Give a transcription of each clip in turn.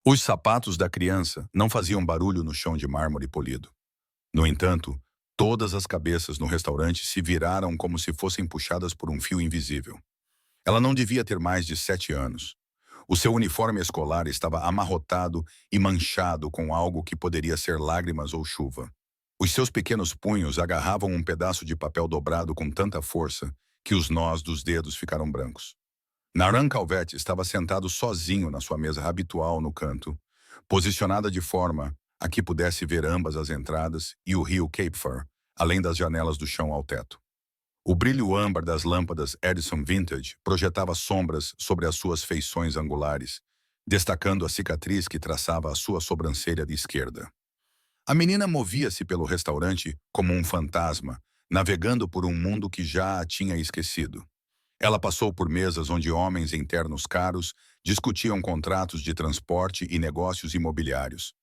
Os sapatos da criança não faziam barulho no chão de mármore polido. No entanto, todas as cabeças no restaurante se viraram como se fossem puxadas por um fio invisível. Ela não devia ter mais de 7 anos. O seu uniforme escolar estava amarrotado e manchado com algo que poderia ser lágrimas ou chuva. Os seus pequenos punhos agarravam um pedaço de papel dobrado com tanta força que os nós dos dedos ficaram brancos. Naran Calvete estava sentado sozinho na sua mesa habitual no canto, posicionada de forma a que pudesse ver ambas as entradas e o rio Cape Fear, além das janelas do chão ao teto. O brilho âmbar das lâmpadas Edison Vintage projetava sombras sobre as suas feições angulares, destacando a cicatriz que traçava a sua sobrancelha de esquerda. A menina movia-se pelo restaurante como um fantasma, navegando por um mundo que já a tinha esquecido. Ela passou por mesas onde homens em ternos caros discutiam contratos de transporte e negócios imobiliários,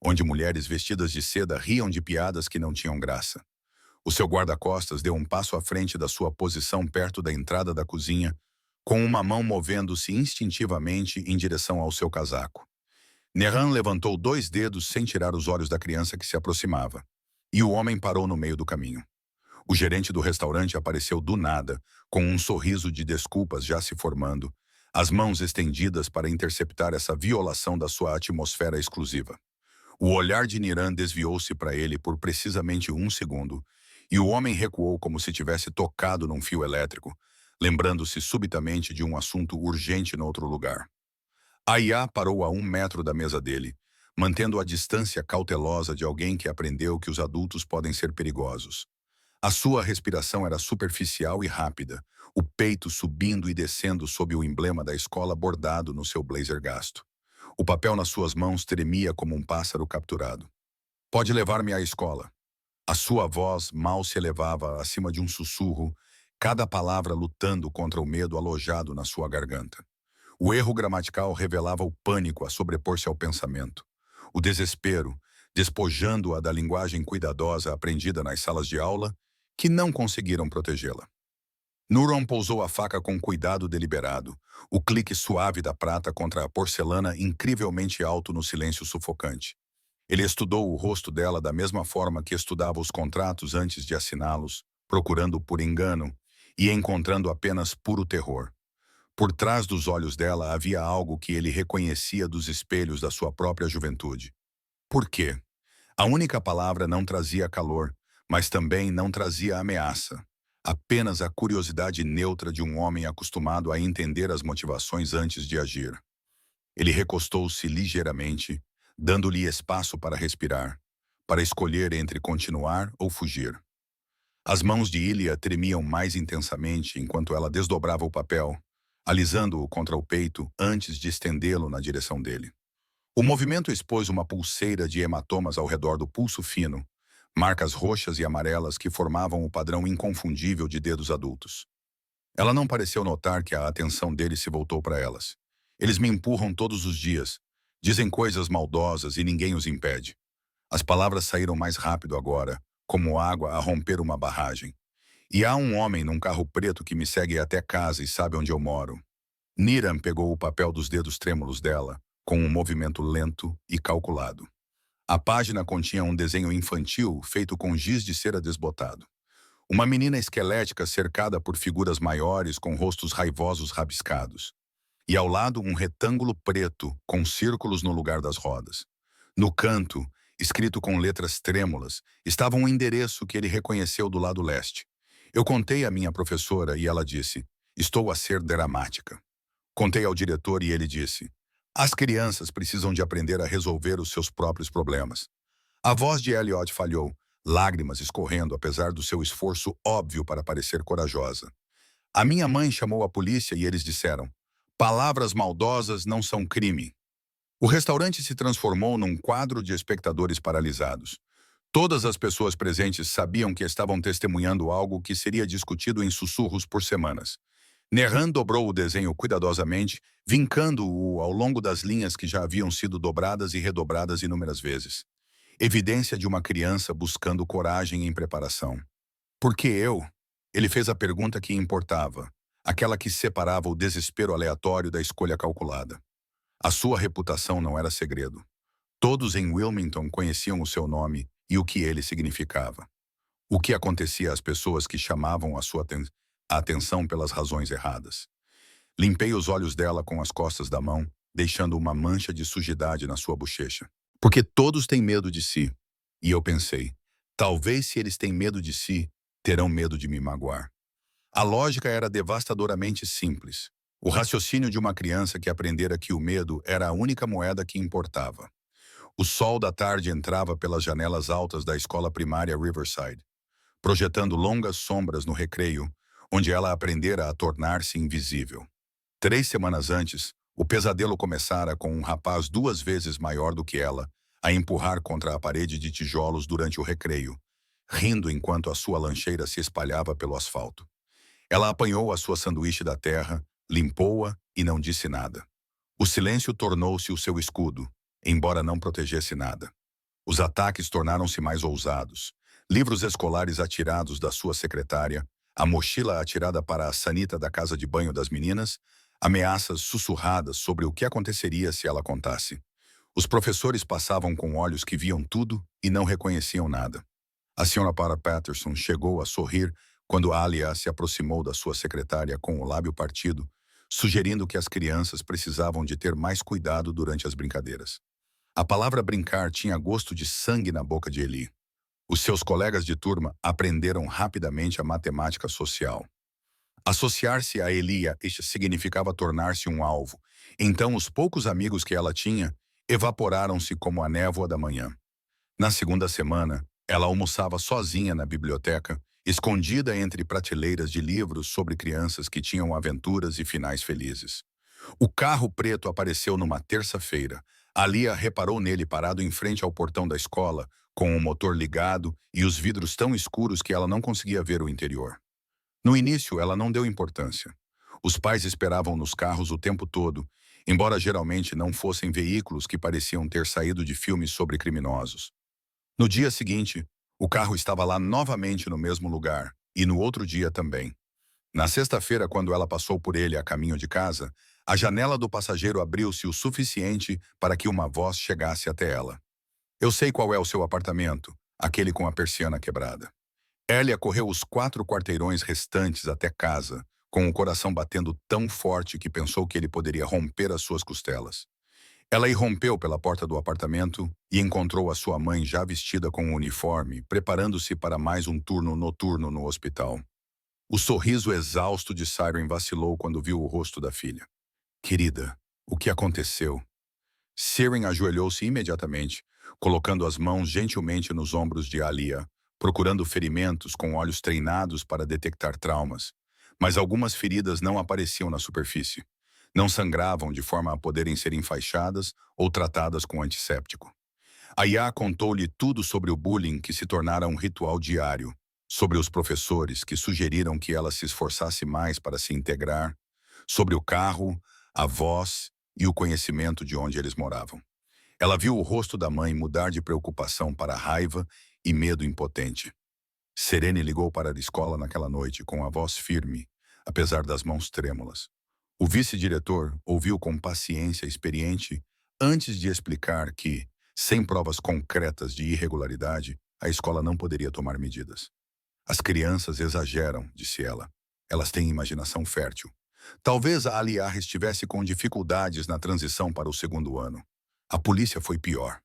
onde mulheres vestidas de seda riam de piadas que não tinham graça. O seu guarda-costas deu um passo à frente da sua posição perto da entrada da cozinha, com uma mão movendo-se instintivamente em direção ao seu casaco. Neran levantou 2 dedos sem tirar os olhos da criança que se aproximava, e o homem parou no meio do caminho. O gerente do restaurante apareceu do nada, com um sorriso de desculpas já se formando, as mãos estendidas para interceptar essa violação da sua atmosfera exclusiva. O olhar de Niran desviou-se para ele por precisamente um segundo, e o homem recuou como se tivesse tocado num fio elétrico, lembrando-se subitamente de um assunto urgente no outro lugar. Aya parou a 1 metro da mesa dele, mantendo a distância cautelosa de alguém que aprendeu que os adultos podem ser perigosos. A sua respiração era superficial e rápida, o peito subindo e descendo sob o emblema da escola bordado no seu blazer gasto. O papel nas suas mãos tremia como um pássaro capturado. Pode levar-me à escola. A sua voz mal se elevava acima de um sussurro, cada palavra lutando contra o medo alojado na sua garganta. O erro gramatical revelava o pânico a sobrepor-se ao pensamento. O desespero, despojando-a da linguagem cuidadosa aprendida nas salas de aula, que não conseguiram protegê-la. Nuron pousou a faca com cuidado deliberado, o clique suave da prata contra a porcelana incrivelmente alto no silêncio sufocante. Ele estudou o rosto dela da mesma forma que estudava os contratos antes de assiná-los, procurando por engano e encontrando apenas puro terror. Por trás dos olhos dela havia algo que ele reconhecia dos espelhos da sua própria juventude. Por quê? A única palavra não trazia calor, mas também não trazia ameaça. Apenas a curiosidade neutra de um homem acostumado a entender as motivações antes de agir. Ele recostou-se ligeiramente, dando-lhe espaço para respirar, para escolher entre continuar ou fugir. As mãos de Ilia tremiam mais intensamente enquanto ela desdobrava o papel, alisando-o contra o peito antes de estendê-lo na direção dele. O movimento expôs uma pulseira de hematomas ao redor do pulso fino, marcas roxas e amarelas que formavam o padrão inconfundível de dedos adultos. Ela não pareceu notar que a atenção dele se voltou para elas. Eles me empurram todos os dias, dizem coisas maldosas e ninguém os impede. As palavras saíram mais rápido agora, como água a romper uma barragem. E há um homem num carro preto que me segue até casa e sabe onde eu moro. Niran pegou o papel dos dedos trêmulos dela, com um movimento lento e calculado. A página continha um desenho infantil feito com giz de cera desbotado. Uma menina esquelética cercada por figuras maiores com rostos raivosos rabiscados. E ao lado um retângulo preto com círculos no lugar das rodas. No canto, escrito com letras trêmulas, estava um endereço que ele reconheceu do lado leste. Eu contei à minha professora e ela disse, estou a ser dramática. Contei ao diretor e ele disse, as crianças precisam de aprender a resolver os seus próprios problemas. A voz de Elliot falhou, lágrimas escorrendo apesar do seu esforço óbvio para parecer corajosa. A minha mãe chamou a polícia e eles disseram, palavras maldosas não são crime. O restaurante se transformou num quadro de espectadores paralisados. Todas as pessoas presentes sabiam que estavam testemunhando algo que seria discutido em sussurros por semanas. Neran dobrou o desenho cuidadosamente, vincando-o ao longo das linhas que já haviam sido dobradas e redobradas inúmeras vezes. Evidência de uma criança buscando coragem em preparação. Por que eu? Ele fez a pergunta que importava, aquela que separava o desespero aleatório da escolha calculada. A sua reputação não era segredo. Todos em Wilmington conheciam o seu nome e o que ele significava. O que acontecia às pessoas que chamavam a sua atenção pelas razões erradas. Limpei os olhos dela com as costas da mão, deixando uma mancha de sujidade na sua bochecha. Porque todos têm medo de si. E eu pensei, talvez se eles têm medo de si, terão medo de me magoar. A lógica era devastadoramente simples. O raciocínio de uma criança que aprendera que o medo era a única moeda que importava. O sol da tarde entrava pelas janelas altas da escola primária Riverside, projetando longas sombras no recreio, onde ela aprendera a tornar-se invisível. 3 semanas antes, o pesadelo começara com um rapaz 2 vezes maior do que ela, a empurrar contra a parede de tijolos durante o recreio, rindo enquanto a sua lancheira se espalhava pelo asfalto. Ela apanhou a sua sanduíche da terra, limpou-a e não disse nada. O silêncio tornou-se o seu escudo, embora não protegesse nada. Os ataques tornaram-se mais ousados. Livros escolares atirados da sua secretária, a mochila atirada para a sanita da casa de banho das meninas, ameaças sussurradas sobre o que aconteceria se ela contasse. Os professores passavam com olhos que viam tudo e não reconheciam nada. A senhora Para Patterson chegou a sorrir quando Alia se aproximou da sua secretária com o lábio partido, sugerindo que as crianças precisavam de ter mais cuidado durante as brincadeiras. A palavra brincar tinha gosto de sangue na boca de Eli. Os seus colegas de turma aprenderam rapidamente a matemática social. Associar-se a Elia significava tornar-se um alvo, então os poucos amigos que ela tinha evaporaram-se como a névoa da manhã. Na segunda semana, ela almoçava sozinha na biblioteca, escondida entre prateleiras de livros sobre crianças que tinham aventuras e finais felizes. O carro preto apareceu numa terça-feira. Alia reparou nele parado em frente ao portão da escola, com o motor ligado e os vidros tão escuros que ela não conseguia ver o interior. No início, ela não deu importância. Os pais esperavam nos carros o tempo todo, embora geralmente não fossem veículos que pareciam ter saído de filmes sobre criminosos. No dia seguinte, o carro estava lá novamente no mesmo lugar, e no outro dia também. Na sexta-feira, quando ela passou por ele a caminho de casa, a janela do passageiro abriu-se o suficiente para que uma voz chegasse até ela. Eu sei qual é o seu apartamento, aquele com a persiana quebrada. Elia correu os 4 quarteirões restantes até casa, com o coração batendo tão forte que pensou que ele poderia romper as suas costelas. Ela irrompeu pela porta do apartamento e encontrou a sua mãe já vestida com um uniforme, preparando-se para mais um turno noturno no hospital. O sorriso exausto de Siren vacilou quando viu o rosto da filha. Querida, o que aconteceu? Siren ajoelhou-se imediatamente, colocando as mãos gentilmente nos ombros de Alia, procurando ferimentos com olhos treinados para detectar traumas. Mas algumas feridas não apareciam na superfície. Não sangravam de forma a poderem ser enfaixadas ou tratadas com antisséptico. Aya contou-lhe tudo sobre o bullying que se tornara um ritual diário, sobre os professores que sugeriram que ela se esforçasse mais para se integrar, sobre o carro, a voz e o conhecimento de onde eles moravam. Ela viu o rosto da mãe mudar de preocupação para raiva e medo impotente. Serene ligou para a escola naquela noite com a voz firme, apesar das mãos trêmulas. O vice-diretor ouviu com paciência experiente antes de explicar que, sem provas concretas de irregularidade, a escola não poderia tomar medidas. As crianças exageram, disse ela. Elas têm imaginação fértil. Talvez a Aliar estivesse com dificuldades na transição para o segundo ano. A polícia foi pior.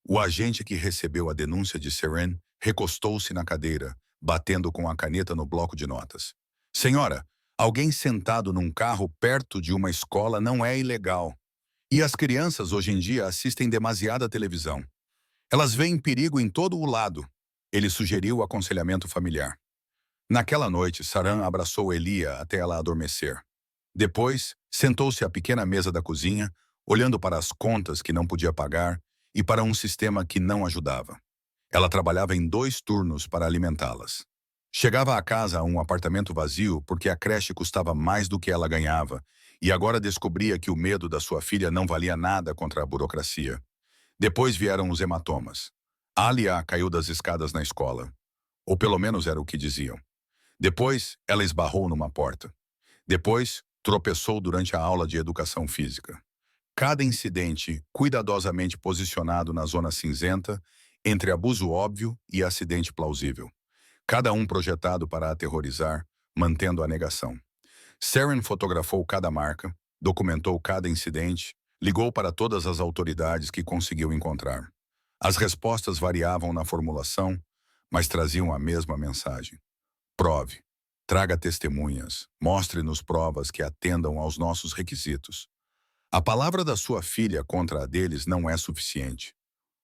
O agente que recebeu a denúncia de Serene recostou-se na cadeira, batendo com a caneta no bloco de notas. Senhora, alguém sentado num carro perto de uma escola não é ilegal. E as crianças hoje em dia assistem demasiada televisão. Elas veem perigo em todo o lado. Ele sugeriu aconselhamento familiar. Naquela noite, Saran abraçou Elia até ela adormecer. Depois, sentou-se à pequena mesa da cozinha, olhando para as contas que não podia pagar e para um sistema que não ajudava. Ela trabalhava em 2 turnos para alimentá-las. Chegava a casa a um apartamento vazio porque a creche custava mais do que ela ganhava e agora descobria que o medo da sua filha não valia nada contra a burocracia. Depois vieram os hematomas. Alia caiu das escadas na escola. Ou pelo menos era o que diziam. Depois, ela esbarrou numa porta. Depois, tropeçou durante a aula de educação física. Cada incidente cuidadosamente posicionado na zona cinzenta entre abuso óbvio e acidente plausível. Cada um projetado para aterrorizar, mantendo a negação. Saren fotografou cada marca, documentou cada incidente, ligou para todas as autoridades que conseguiu encontrar. As respostas variavam na formulação, mas traziam a mesma mensagem. Prove. Traga testemunhas. Mostre-nos provas que atendam aos nossos requisitos. A palavra da sua filha contra a deles não é suficiente.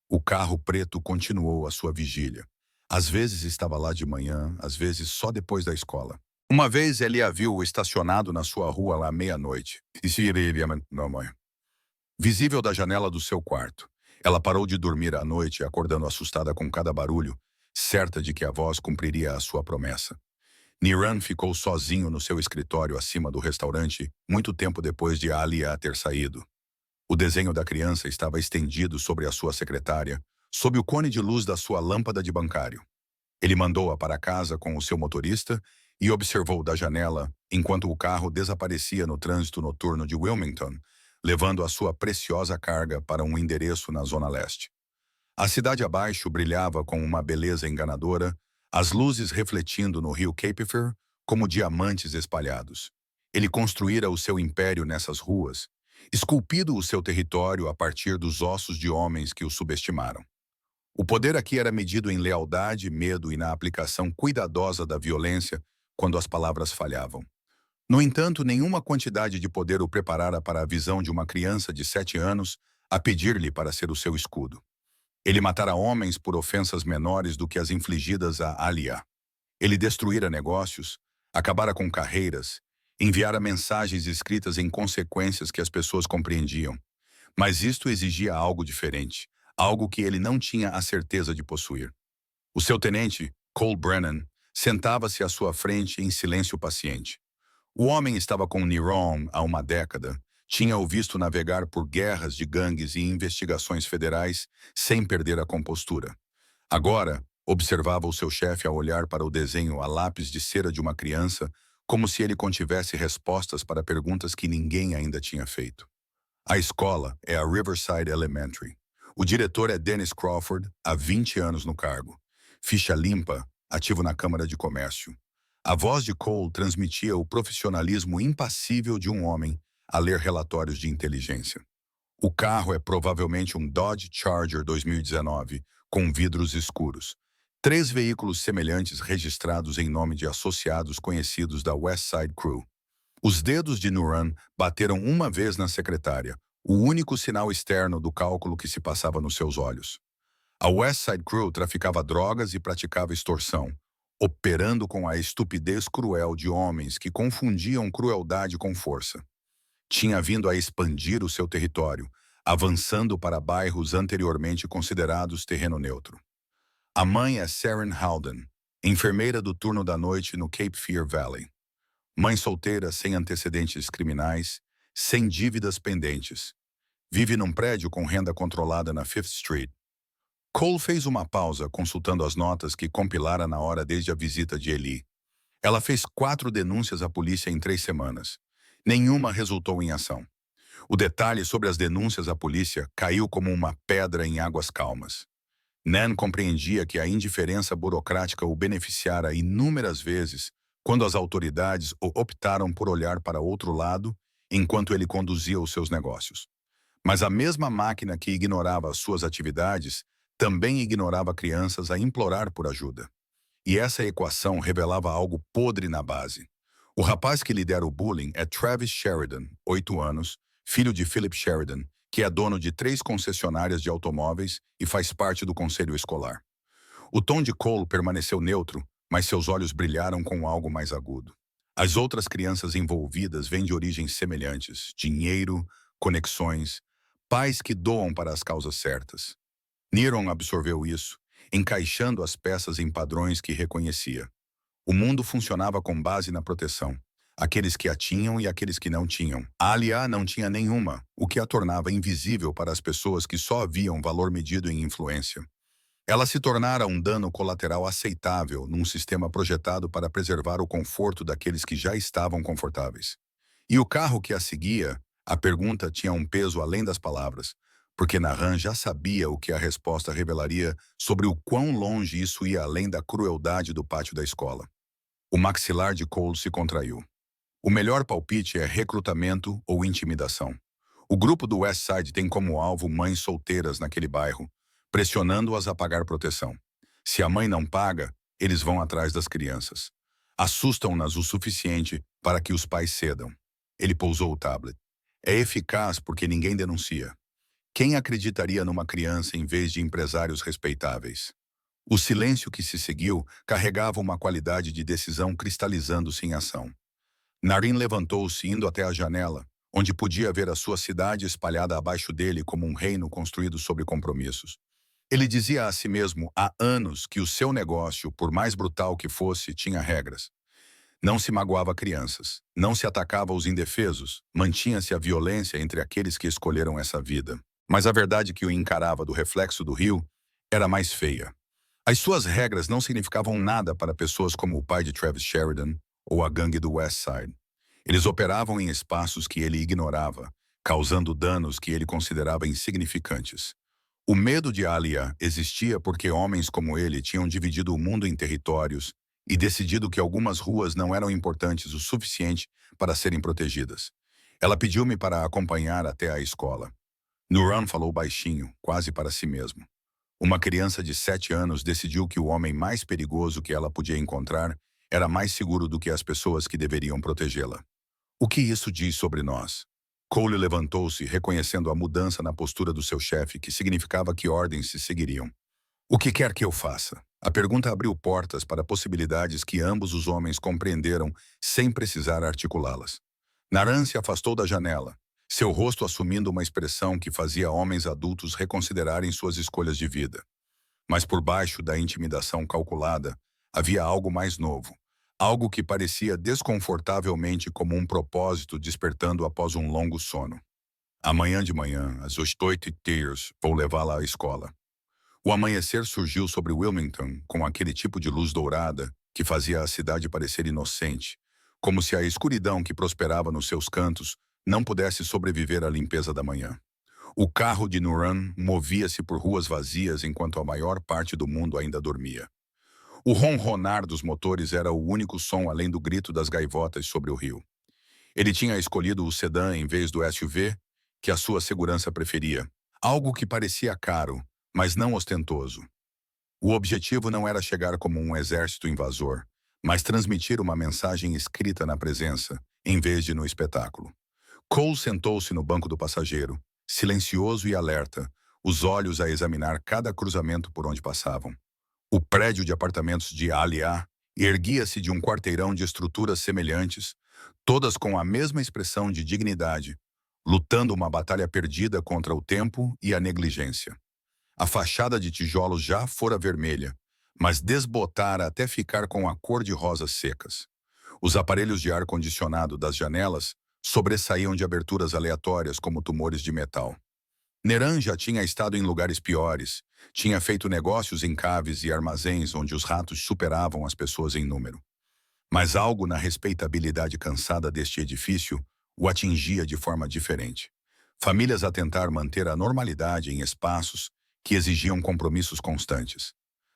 O carro preto continuou a sua vigília. Às vezes estava lá de manhã, às vezes só depois da escola. Uma vez ele a viu estacionado na sua rua lá à meia-noite. Visível da janela do seu quarto. Ela parou de dormir à noite, acordando assustada com cada barulho, certa de que a voz cumpriria a sua promessa. Niran ficou sozinho no seu escritório acima do restaurante, muito tempo depois de Alia ter saído. O desenho da criança estava estendido sobre a sua secretária, sob o cone de luz da sua lâmpada de bancário. Ele mandou-a para casa com o seu motorista e observou da janela enquanto o carro desaparecia no trânsito noturno de Wilmington, levando a sua preciosa carga para um endereço na Zona Leste. A cidade abaixo brilhava com uma beleza enganadora, as luzes refletindo no rio Cape Fear como diamantes espalhados. Ele construíra o seu império nessas ruas, esculpido o seu território a partir dos ossos de homens que o subestimaram. O poder aqui era medido em lealdade, medo e na aplicação cuidadosa da violência quando as palavras falhavam. No entanto, nenhuma quantidade de poder o preparara para a visão de uma criança de 7 anos a pedir-lhe para ser o seu escudo. Ele matara homens por ofensas menores do que as infligidas a Alia. Ele destruíra negócios, acabara com carreiras, enviara mensagens escritas em consequências que as pessoas compreendiam. Mas isto exigia algo diferente, algo que ele não tinha a certeza de possuir. O seu tenente, Cole Brennan, sentava-se à sua frente em silêncio paciente. O homem estava com Niron há uma década, tinha-o visto navegar por guerras de gangues e investigações federais sem perder a compostura. Agora, observava o seu chefe a olhar para o desenho a lápis de cera de uma criança, como se ele contivesse respostas para perguntas que ninguém ainda tinha feito. A escola é a Riverside Elementary. O diretor é Dennis Crawford, há 20 anos no cargo. Ficha limpa, ativo na Câmara de Comércio. A voz de Cole transmitia o profissionalismo impassível de um homem a ler relatórios de inteligência. O carro é provavelmente um Dodge Charger 2019, com vidros escuros. 3 veículos semelhantes registrados em nome de associados conhecidos da West Side Crew. Os dedos de Nuran bateram uma vez na secretária, o único sinal externo do cálculo que se passava nos seus olhos. A West Side Crew traficava drogas e praticava extorsão, operando com a estupidez cruel de homens que confundiam crueldade com força. Tinha vindo a expandir o seu território, avançando para bairros anteriormente considerados terreno neutro. A mãe é Saren Howden, enfermeira do turno da noite no Cape Fear Valley. Mãe solteira sem antecedentes criminais, sem dívidas pendentes. Vive num prédio com renda controlada na Fifth Street. Cole fez uma pausa consultando as notas que compilara na hora desde a visita de Eli. Ela fez 4 denúncias à polícia em 3 semanas. Nenhuma resultou em ação. O detalhe sobre as denúncias à polícia caiu como uma pedra em águas calmas. Nan compreendia que a indiferença burocrática o beneficiara inúmeras vezes quando as autoridades optaram por olhar para outro lado enquanto ele conduzia os seus negócios. Mas a mesma máquina que ignorava as suas atividades também ignorava crianças a implorar por ajuda. E essa equação revelava algo podre na base. O rapaz que lidera o bullying é Travis Sheridan, 8 anos, filho de Philip Sheridan, que é dono de 3 concessionárias de automóveis e faz parte do conselho escolar. O tom de Cole permaneceu neutro, mas seus olhos brilharam com algo mais agudo. As outras crianças envolvidas vêm de origens semelhantes: dinheiro, conexões, pais que doam para as causas certas. Niron absorveu isso, encaixando as peças em padrões que reconhecia. O mundo funcionava com base na proteção. Aqueles que a tinham e aqueles que não tinham. A Alia não tinha nenhuma, o que a tornava invisível para as pessoas que só haviam valor medido em influência. Ela se tornara um dano colateral aceitável num sistema projetado para preservar o conforto daqueles que já estavam confortáveis. E o carro que a seguia, A pergunta tinha um peso além das palavras, porque Nahran já sabia o que a resposta revelaria sobre o quão longe isso ia além da crueldade do pátio da escola. O maxilar de Cole se contraiu. O melhor palpite é recrutamento ou intimidação. O grupo do West Side tem como alvo mães solteiras naquele bairro, pressionando-as a pagar proteção. Se a mãe não paga, eles vão atrás das crianças. Assustam-nas o suficiente para que os pais cedam. Ele pousou o tablet. É eficaz porque ninguém denuncia. Quem acreditaria numa criança em vez de empresários respeitáveis? O silêncio que se seguiu carregava uma qualidade de decisão cristalizando-se em ação. Naren levantou-se indo até a janela, onde podia ver a sua cidade espalhada abaixo dele como um reino construído sobre compromissos. Ele dizia a si mesmo há anos que o seu negócio, por mais brutal que fosse, tinha regras. Não se magoava crianças, não se atacava os indefesos, mantinha-se a violência entre aqueles que escolheram essa vida. Mas a verdade que o encarava do reflexo do rio era mais feia. As suas regras não significavam nada para pessoas como o pai de Travis Sheridan ou a gangue do West Side. Eles operavam em espaços que ele ignorava, causando danos que ele considerava insignificantes. O medo de Alia existia porque homens como ele tinham dividido o mundo em territórios e decidido que algumas ruas não eram importantes o suficiente para serem protegidas. Ela pediu-me para a acompanhar até a escola. Nuran falou baixinho, quase para si mesmo. Uma criança de 7 anos decidiu que o homem mais perigoso que ela podia encontrar era mais seguro do que as pessoas que deveriam protegê-la. O que isso diz sobre nós? Cole levantou-se, reconhecendo a mudança na postura do seu chefe, que significava que ordens se seguiriam. O que quer que eu faça? A pergunta abriu portas para possibilidades que ambos os homens compreenderam sem precisar articulá-las. Naran se afastou da janela, seu rosto assumindo uma expressão que fazia homens adultos reconsiderarem suas escolhas de vida. Mas por baixo da intimidação calculada, havia algo mais novo, algo que parecia desconfortavelmente como um propósito despertando após um longo sono. Amanhã de manhã, às 8h, vou levá-la à escola. O amanhecer surgiu sobre Wilmington com aquele tipo de luz dourada que fazia a cidade parecer inocente, como se a escuridão que prosperava nos seus cantos não pudesse sobreviver à limpeza da manhã. O carro de Nuran movia-se por ruas vazias enquanto a maior parte do mundo ainda dormia. O ronronar dos motores era o único som além do grito das gaivotas sobre o rio. Ele tinha escolhido o sedã em vez do SUV, que a sua segurança preferia, algo que parecia caro, mas não ostentoso. O objetivo não era chegar como um exército invasor, mas transmitir uma mensagem escrita na presença, em vez de no espetáculo. Cole sentou-se no banco do passageiro, silencioso e alerta, os olhos a examinar cada cruzamento por onde passavam. O prédio de apartamentos de Alia erguia-se de um quarteirão de estruturas semelhantes, todas com a mesma expressão de dignidade, lutando uma batalha perdida contra o tempo e a negligência. A fachada de tijolos já fora vermelha, mas desbotara até ficar com a cor de rosas secas. Os aparelhos de ar-condicionado das janelas sobressaíam de aberturas aleatórias como tumores de metal. Neran já tinha estado em lugares piores, tinha feito negócios em caves e armazéns onde os ratos superavam as pessoas em número. Mas algo na respeitabilidade cansada deste edifício o atingia de forma diferente. Famílias a tentar manter a normalidade em espaços que exigiam compromissos constantes.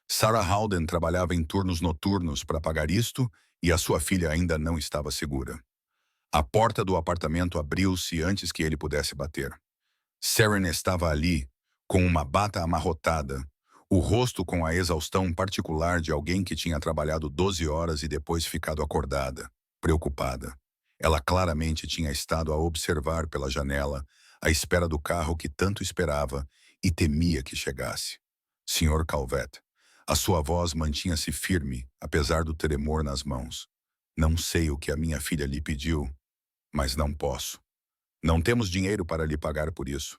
Sarah Howden trabalhava em turnos noturnos para pagar isto e a sua filha ainda não estava segura. A porta do apartamento abriu-se antes que ele pudesse bater. Saren estava ali, com uma bata amarrotada, o rosto com a exaustão particular de alguém que tinha trabalhado 12 horas e depois ficado acordada, preocupada. Ela claramente tinha estado a observar pela janela, à espera do carro que tanto esperava e temia que chegasse. Sr. Calvet. A sua voz mantinha-se firme, apesar do tremor nas mãos. Não sei o que a minha filha lhe pediu, mas não posso. Não temos dinheiro para lhe pagar por isso.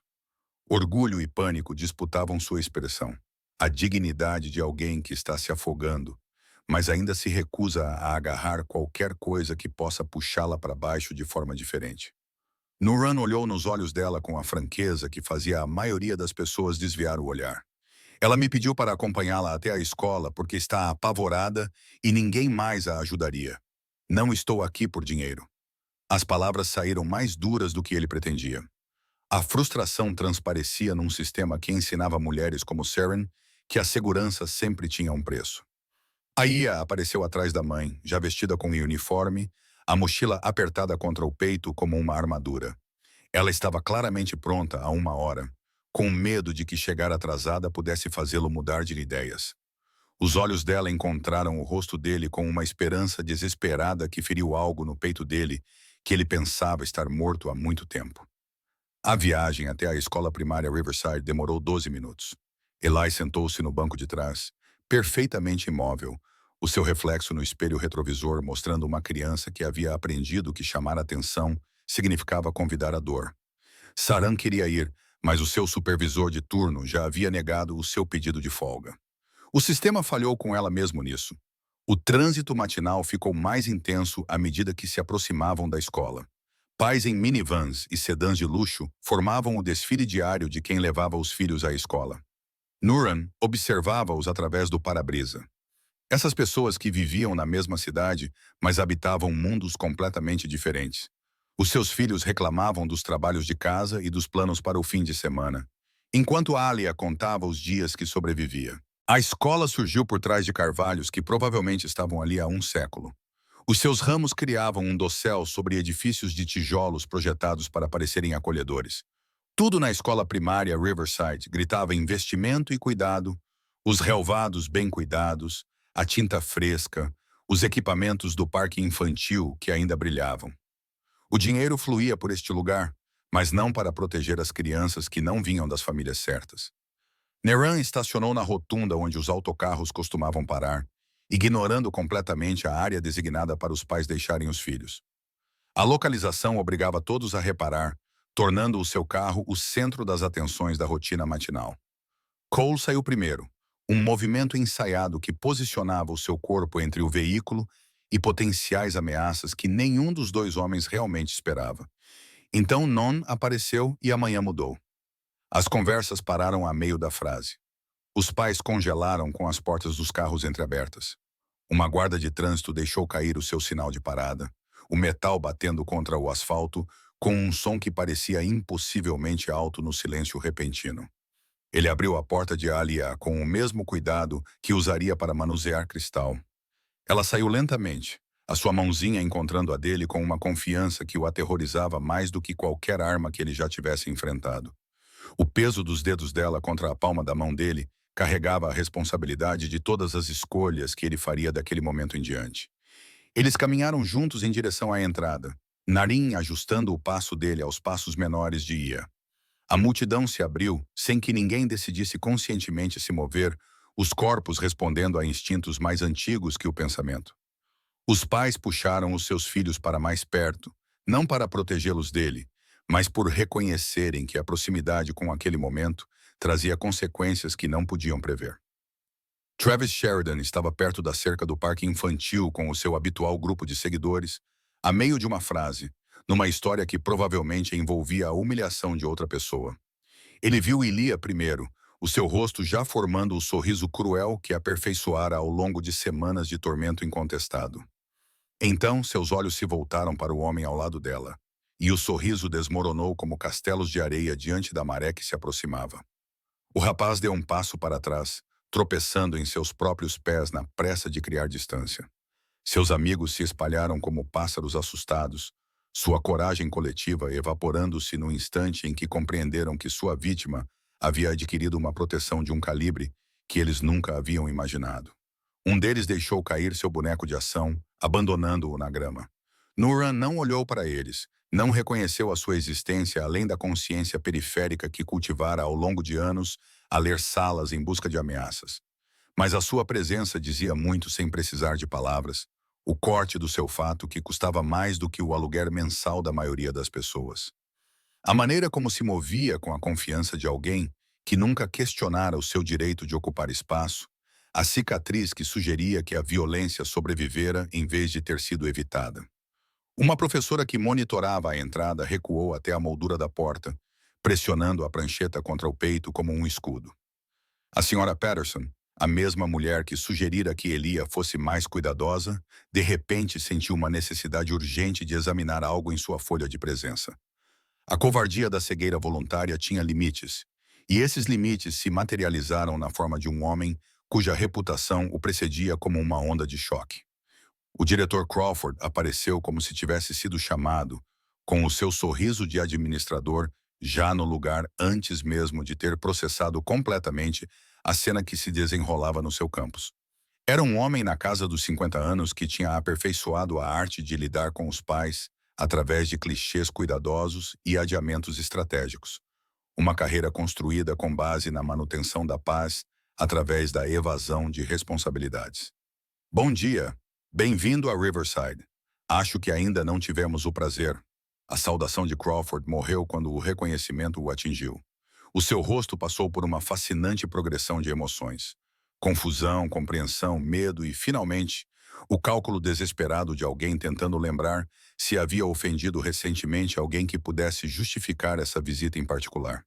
Orgulho e pânico disputavam sua expressão. A dignidade de alguém que está se afogando, mas ainda se recusa a agarrar qualquer coisa que possa puxá-la para baixo de forma diferente. Nuran olhou nos olhos dela com a franqueza que fazia a maioria das pessoas desviar o olhar. Ela me pediu para acompanhá-la até a escola porque está apavorada e ninguém mais a ajudaria. Não estou aqui por dinheiro. As palavras saíram mais duras do que ele pretendia. A frustração transparecia num sistema que ensinava mulheres como Saren que a segurança sempre tinha um preço. A Ia apareceu atrás da mãe, já vestida com um uniforme, a mochila apertada contra o peito como uma armadura. Ela estava claramente pronta há uma hora, com medo de que chegar atrasada pudesse fazê-lo mudar de ideias. Os olhos dela encontraram o rosto dele com uma esperança desesperada que feriu algo no peito dele que ele pensava estar morto há muito tempo. A viagem até a escola primária Riverside demorou 12 minutos. Eli sentou-se no banco de trás, perfeitamente imóvel, o seu reflexo no espelho retrovisor mostrando uma criança que havia aprendido que chamar atenção significava convidar a dor. Saran queria ir, mas o seu supervisor de turno já havia negado o seu pedido de folga. O sistema falhou com ela mesmo nisso. O trânsito matinal ficou mais intenso à medida que se aproximavam da escola. Pais em minivans e sedãs de luxo formavam o desfile diário de quem levava os filhos à escola. Nuran observava-os através do para-brisa. Essas pessoas que viviam na mesma cidade, mas habitavam mundos completamente diferentes. Os seus filhos reclamavam dos trabalhos de casa e dos planos para o fim de semana, enquanto Alia contava os dias que sobrevivia. A escola surgiu por trás de carvalhos que provavelmente estavam ali há um século. Os seus ramos criavam um dossel sobre edifícios de tijolos projetados para parecerem acolhedores. Tudo na escola primária Riverside gritava investimento e cuidado, os relvados bem cuidados, a tinta fresca, os equipamentos do parque infantil que ainda brilhavam. O dinheiro fluía por este lugar, mas não para proteger as crianças que não vinham das famílias certas. Neran estacionou na rotunda onde os autocarros costumavam parar, ignorando completamente a área designada para os pais deixarem os filhos. A localização obrigava todos a reparar, tornando o seu carro o centro das atenções da rotina matinal. Cole saiu primeiro, um movimento ensaiado que posicionava o seu corpo entre o veículo e potenciais ameaças que nenhum dos dois homens realmente esperava. Então Non apareceu e amanhã mudou. As conversas pararam a meio da frase. Os pais congelaram com as portas dos carros entreabertas. Uma guarda de trânsito deixou cair o seu sinal de parada, o metal batendo contra o asfalto com um som que parecia impossivelmente alto no silêncio repentino. Ele abriu a porta de Alia com o mesmo cuidado que usaria para manusear cristal. Ela saiu lentamente, a sua mãozinha encontrando a dele com uma confiança que o aterrorizava mais do que qualquer arma que ele já tivesse enfrentado. O peso dos dedos dela contra a palma da mão dele carregava a responsabilidade de todas as escolhas que ele faria daquele momento em diante. Eles caminharam juntos em direção à entrada, Narin ajustando o passo dele aos passos menores de Ia. A multidão se abriu, sem que ninguém decidisse conscientemente se mover, os corpos respondendo a instintos mais antigos que o pensamento. Os pais puxaram os seus filhos para mais perto, não para protegê-los dele, mas por reconhecerem que a proximidade com aquele momento trazia consequências que não podiam prever. Travis Sheridan estava perto da cerca do parque infantil com o seu habitual grupo de seguidores, a meio de uma frase, numa história que provavelmente envolvia a humilhação de outra pessoa. Ele viu Ilia primeiro, o seu rosto já formando o sorriso cruel que aperfeiçoara ao longo de semanas de tormento incontestado. Então, seus olhos se voltaram para o homem ao lado dela, e o sorriso desmoronou como castelos de areia diante da maré que se aproximava. O rapaz deu um passo para trás, tropeçando em seus próprios pés na pressa de criar distância. Seus amigos se espalharam como pássaros assustados, sua coragem coletiva evaporando-se no instante em que compreenderam que sua vítima havia adquirido uma proteção de um calibre que eles nunca haviam imaginado. Um deles deixou cair seu boneco de ação, abandonando-o na grama. Nuran não olhou para eles, não reconheceu a sua existência além da consciência periférica que cultivara ao longo de anos a ler salas em busca de ameaças. Mas a sua presença dizia muito sem precisar de palavras, o corte do seu fato que custava mais do que o aluguer mensal da maioria das pessoas. A maneira como se movia com a confiança de alguém que nunca questionara o seu direito de ocupar espaço, a cicatriz que sugeria que a violência sobrevivera em vez de ter sido evitada. Uma professora que monitorava a entrada recuou até a moldura da porta, pressionando a prancheta contra o peito como um escudo. A senhora Patterson, A mesma mulher que sugerira que Elia fosse mais cuidadosa, de repente sentiu uma necessidade urgente de examinar algo em sua folha de presença. A covardia da cegueira voluntária tinha limites, e esses limites se materializaram na forma de um homem cuja reputação o precedia como uma onda de choque. O diretor Crawford apareceu como se tivesse sido chamado, com o seu sorriso de administrador já no lugar antes mesmo de ter processado completamente a cena que se desenrolava no seu campus. Era um homem na casa dos 50 anos que tinha aperfeiçoado a arte de lidar com os pais através de clichês cuidadosos e adiamentos estratégicos. Uma carreira construída com base na manutenção da paz através da evasão de responsabilidades. Bom dia! Bem-vindo a Riverside. Acho que ainda não tivemos o prazer. A saudação de Crawford morreu quando o reconhecimento o atingiu. O seu rosto passou por uma fascinante progressão de emoções. Confusão, compreensão, medo e, finalmente, o cálculo desesperado de alguém tentando lembrar se havia ofendido recentemente alguém que pudesse justificar essa visita em particular.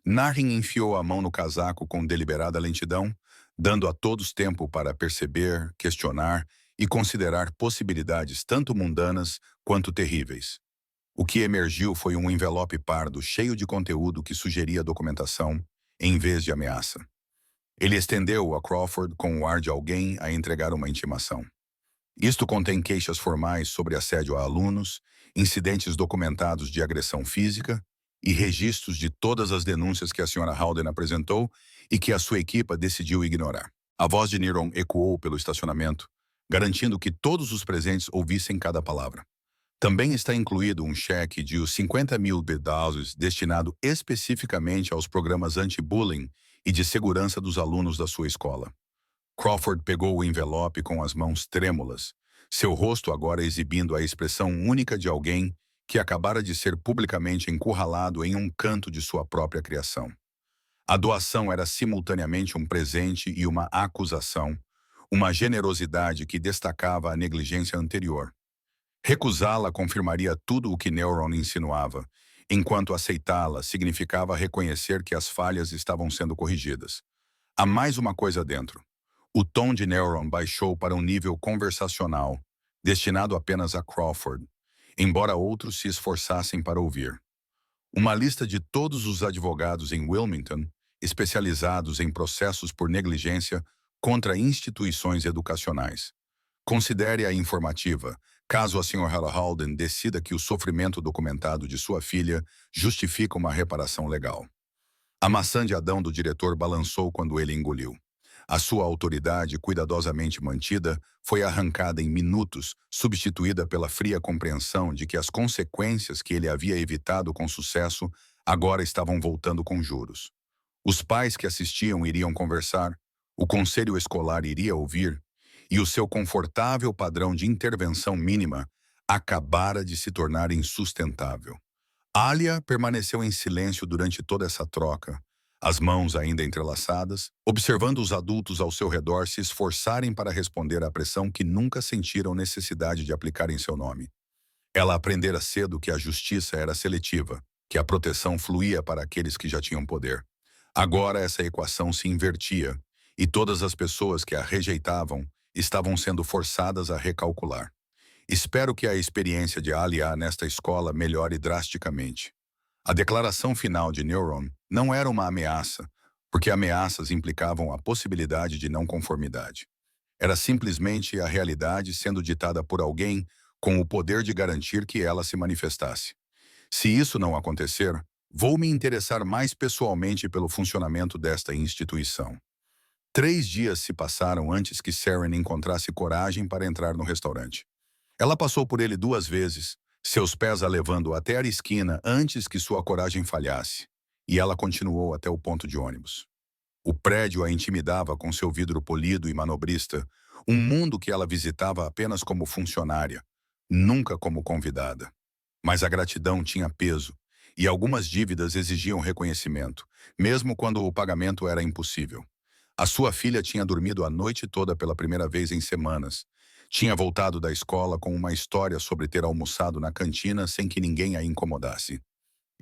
Narin enfiou a mão no casaco com deliberada lentidão, dando a todos tempo para perceber, questionar e considerar possibilidades tanto mundanas quanto terríveis. O que emergiu foi um envelope pardo cheio de conteúdo que sugeria documentação, em vez de ameaça. Ele estendeu-o a Crawford com o ar de alguém a entregar uma intimação. Isto contém queixas formais sobre assédio a alunos, incidentes documentados de agressão física e registros de todas as denúncias que a Sra. Haldane apresentou e que a sua equipa decidiu ignorar. A voz de Neron ecoou pelo estacionamento, garantindo que todos os presentes ouvissem cada palavra. Também está incluído um cheque de os $50.000 destinado especificamente aos programas anti-bullying e de segurança dos alunos da sua escola. Crawford pegou o envelope com as mãos trêmulas, seu rosto agora exibindo a expressão única de alguém que acabara de ser publicamente encurralado em um canto de sua própria criação. A doação era simultaneamente um presente e uma acusação, uma generosidade que destacava a negligência anterior. Recusá-la confirmaria tudo o que Neron insinuava, enquanto aceitá-la significava reconhecer que as falhas estavam sendo corrigidas. Há mais uma coisa dentro. O tom de Neron baixou para um nível conversacional, destinado apenas a Crawford, embora outros se esforçassem para ouvir. Uma lista de todos os advogados em Wilmington, especializados em processos por negligência contra instituições educacionais. Considere-a informativa, caso a Sra. Haldane decida que o sofrimento documentado de sua filha justifica uma reparação legal. A maçã de Adão do diretor balançou quando ele engoliu. A sua autoridade, cuidadosamente mantida, foi arrancada em minutos, substituída pela fria compreensão de que as consequências que ele havia evitado com sucesso agora estavam voltando com juros. Os pais que assistiam iriam conversar, o conselho escolar iria ouvir, e o seu confortável padrão de intervenção mínima acabara de se tornar insustentável. Alia permaneceu em silêncio durante toda essa troca, as mãos ainda entrelaçadas, observando os adultos ao seu redor se esforçarem para responder à pressão que nunca sentiram necessidade de aplicar em seu nome. Ela aprendera cedo que a justiça era seletiva, que a proteção fluía para aqueles que já tinham poder. Agora essa equação se invertia, e todas as pessoas que a rejeitavam estavam sendo forçadas a recalcular. Espero que a experiência de Alia nesta escola melhore drasticamente. A declaração final de Neron não era uma ameaça, porque ameaças implicavam a possibilidade de não conformidade. Era simplesmente a realidade sendo ditada por alguém com o poder de garantir que ela se manifestasse. Se isso não acontecer, vou me interessar mais pessoalmente pelo funcionamento desta instituição. 3 dias se passaram antes que Saren encontrasse coragem para entrar no restaurante. Ela passou por ele 2 vezes, seus pés a levando até a esquina antes que sua coragem falhasse, e ela continuou até o ponto de ônibus. O prédio a intimidava com seu vidro polido e manobrista, um mundo que ela visitava apenas como funcionária, nunca como convidada. Mas a gratidão tinha peso, e algumas dívidas exigiam reconhecimento, mesmo quando o pagamento era impossível. A sua filha tinha dormido a noite toda pela primeira vez em semanas. Tinha voltado da escola com uma história sobre ter almoçado na cantina sem que ninguém a incomodasse.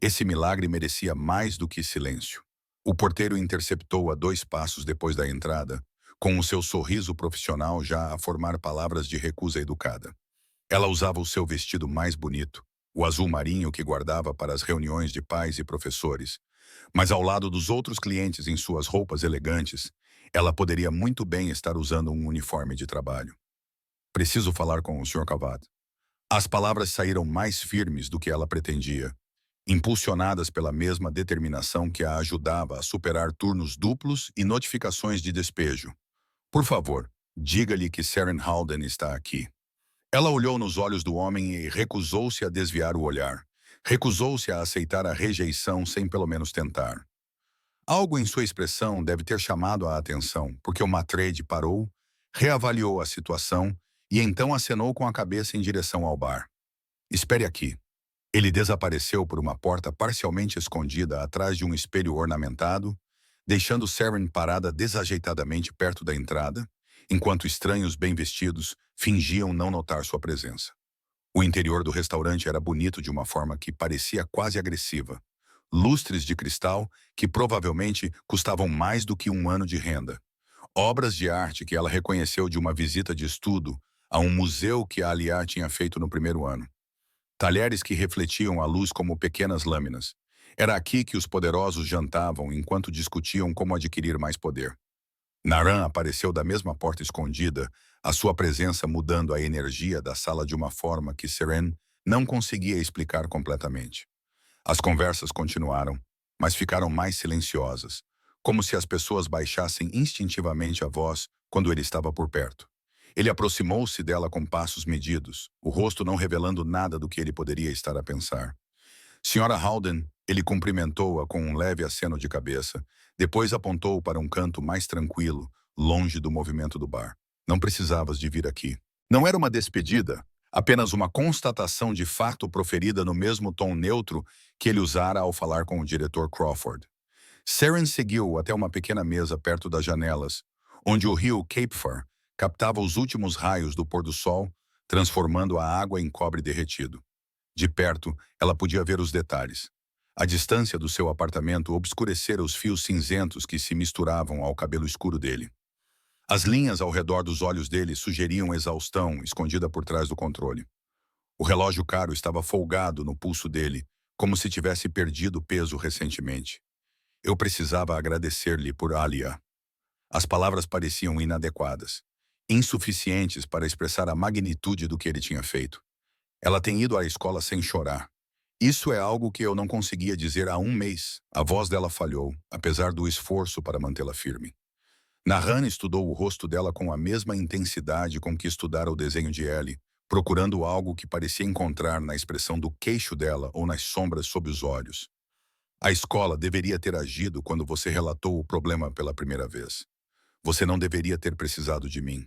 Esse milagre merecia mais do que silêncio. O porteiro interceptou-a 2 passos depois da entrada, com o seu sorriso profissional já a formar palavras de recusa educada. Ela usava o seu vestido mais bonito, o azul marinho que guardava para as reuniões de pais e professores, mas ao lado dos outros clientes em suas roupas elegantes, ela poderia muito bem estar usando um uniforme de trabalho. Preciso falar com o Sr. Cavad. As palavras saíram mais firmes do que ela pretendia, impulsionadas pela mesma determinação que a ajudava a superar turnos duplos e notificações de despejo. Por favor, diga-lhe que Saren Haldane está aqui. Ela olhou nos olhos do homem e recusou-se a desviar o olhar. Recusou-se a aceitar a rejeição sem pelo menos tentar. Algo em sua expressão deve ter chamado a atenção, porque o Matrade parou, reavaliou a situação e então acenou com a cabeça em direção ao bar. Espere aqui. Ele desapareceu por uma porta parcialmente escondida atrás de um espelho ornamentado, deixando Saren parada desajeitadamente perto da entrada, enquanto estranhos bem vestidos fingiam não notar sua presença. O interior do restaurante era bonito de uma forma que parecia quase agressiva. Lustres de cristal que provavelmente custavam mais do que um ano de renda. Obras de arte que ela reconheceu de uma visita de estudo a um museu que a Aliá tinha feito no primeiro ano. Talheres que refletiam a luz como pequenas lâminas. Era aqui que os poderosos jantavam enquanto discutiam como adquirir mais poder. Naran apareceu da mesma porta escondida, a sua presença mudando a energia da sala de uma forma que Saren não conseguia explicar completamente. As conversas continuaram, mas ficaram mais silenciosas, como se as pessoas baixassem instintivamente a voz quando ele estava por perto. Ele aproximou-se dela com passos medidos, o rosto não revelando nada do que ele poderia estar a pensar. Senhora Haldane, ele cumprimentou-a com um leve aceno de cabeça, depois apontou para um canto mais tranquilo, longe do movimento do bar. Não precisavas de vir aqui. Não era uma despedida, apenas uma constatação de fato proferida no mesmo tom neutro que ele usara ao falar com o diretor Crawford. Saren seguiu até uma pequena mesa perto das janelas, onde o rio Capefar captava os últimos raios do pôr do sol, transformando a água em cobre derretido. De perto, ela podia ver os detalhes. A distância do seu apartamento obscurecera os fios cinzentos que se misturavam ao cabelo escuro dele. As linhas ao redor dos olhos dele sugeriam exaustão escondida por trás do controle. O relógio caro estava folgado no pulso dele, como se tivesse perdido peso recentemente. Eu precisava agradecer-lhe por Alia. As palavras pareciam inadequadas, insuficientes para expressar a magnitude do que ele tinha feito. Ela tem ido à escola sem chorar. Isso é algo que eu não conseguia dizer há um mês. A voz dela falhou, apesar do esforço para mantê-la firme. Naran estudou o rosto dela com a mesma intensidade com que estudara o desenho de Ellie, procurando algo que parecia encontrar na expressão do queixo dela ou nas sombras sob os olhos. A escola deveria ter agido quando você relatou o problema pela primeira vez. Você não deveria ter precisado de mim.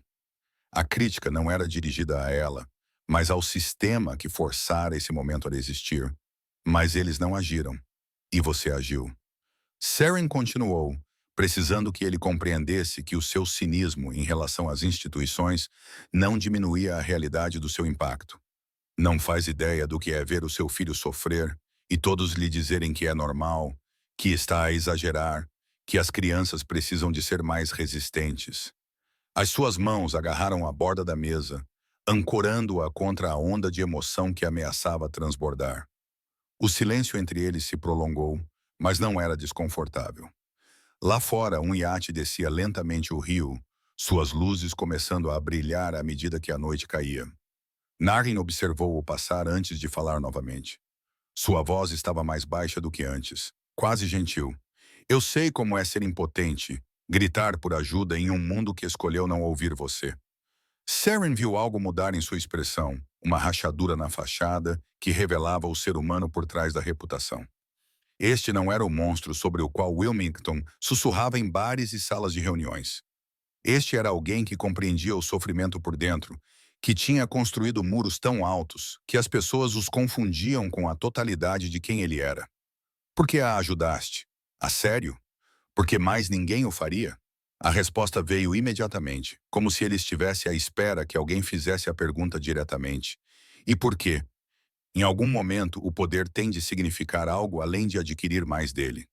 A crítica não era dirigida a ela, mas ao sistema que forçara esse momento a existir. Mas eles não agiram. E você agiu. Saren continuou, precisando que ele compreendesse que o seu cinismo em relação às instituições não diminuía a realidade do seu impacto. Não faz ideia do que é ver o seu filho sofrer e todos lhe dizerem que é normal, que está a exagerar, que as crianças precisam de ser mais resistentes. As suas mãos agarraram a borda da mesa, ancorando-a contra a onda de emoção que ameaçava transbordar. O silêncio entre eles se prolongou, mas não era desconfortável. Lá fora, um iate descia lentamente o rio, suas luzes começando a brilhar à medida que a noite caía. Narin observou-o passar antes de falar novamente. Sua voz estava mais baixa do que antes, quase gentil. Eu sei como é ser impotente, gritar por ajuda em um mundo que escolheu não ouvir você. Saren viu algo mudar em sua expressão, uma rachadura na fachada que revelava o ser humano por trás da reputação. Este não era o monstro sobre o qual Wilmington sussurrava em bares e salas de reuniões. Este era alguém que compreendia o sofrimento por dentro, que tinha construído muros tão altos que as pessoas os confundiam com a totalidade de quem ele era. Por que a ajudaste? A sério? Porque mais ninguém o faria? A resposta veio imediatamente, como se ele estivesse à espera que alguém fizesse a pergunta diretamente. E por quê? Em algum momento, o poder tem de significar algo além de adquirir mais dele.